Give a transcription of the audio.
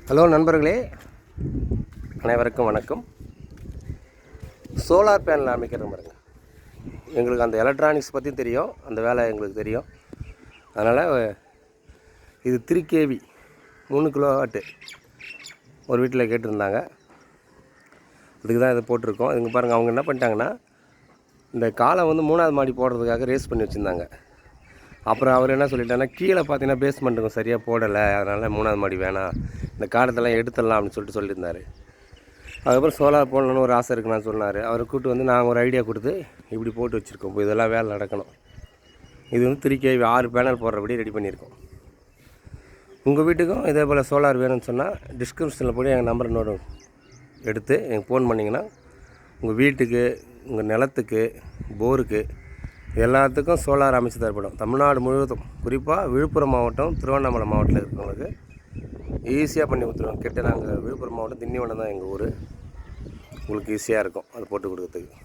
Hello நண்பர்களே, அனைவருக்கும் வணக்கம். சோலார் பேனல் அமைக்கிறது பாருங்க. எங்களுக்கு அந்த எலக்ட்ரானிக்ஸ் பற்றி தெரியும், அந்த வேலை எங்களுக்கு தெரியும். அதனால் இது 3 kV 3 கிலோவாட்டு ஒரு வீட்டில் கேட்டிருந்தாங்க. அதுக்கு தான் இதை போட்டிருக்கோம். இங்கே பாருங்கள், அவங்க என்ன பண்ணிட்டாங்கன்னா, இந்த காலை வந்து 3வது மாடி போடுறதுக்காக ரேஸ் பண்ணி வச்சுருந்தாங்க. அப்புறம் அவர் என்ன சொல்லிட்டாங்கன்னா, கீழே பார்த்தீங்கன்னா பேஸ்மெண்ட்டுக்கும் சரியாக போடலை, அதனால் 3வது மாடி வேணாம், இந்த காலத்தெல்லாம் எடுத்துடலாம் அப்படின்னு சொல்லியிருந்தார். அதுக்கப்புறம் சோலார் போடணுன்னு ஒரு ஆசை இருக்குன்னு சொன்னார். அவரை கூப்பிட்டு வந்து நாங்கள் ஒரு ஐடியா கொடுத்து இப்படி போட்டு வச்சுருக்கோம். இப்போ இதெல்லாம் வேலை நடக்கணும். இது வந்து 3 kV 6 பேனல் போடுறபடி ரெடி பண்ணியிருக்கோம். உங்கள் வீட்டுக்கும் இதே போல் சோலார் வேணும்னு சொன்னால் டிஸ்கிரிப்ஷனில் போய் எங்கள் நம்பர் நோட் எடுத்து எனக்கு ஃபோன் பண்ணிங்கன்னா, உங்கள் வீட்டுக்கு, உங்கள் நிலத்துக்கு, போருக்கு எல்லாத்துக்கும் சோலார் அமைச்சு தரப்படும். தமிழ்நாடு முழுவதும், குறிப்பாக விழுப்புரம் மாவட்டம், திருவண்ணாமலை மாவட்டத்தில் இருக்கிறவங்களுக்கு ஈஸியாக பண்ணி கொடுத்துருவோம். கிட்ட நாங்கள் விழுப்புரம் மாவட்டம் திண்டிவனம் தான் எங்கள் ஊர். உங்களுக்கு ஈஸியாக இருக்கும் அது போட்டு கொடுக்கறதுக்கு.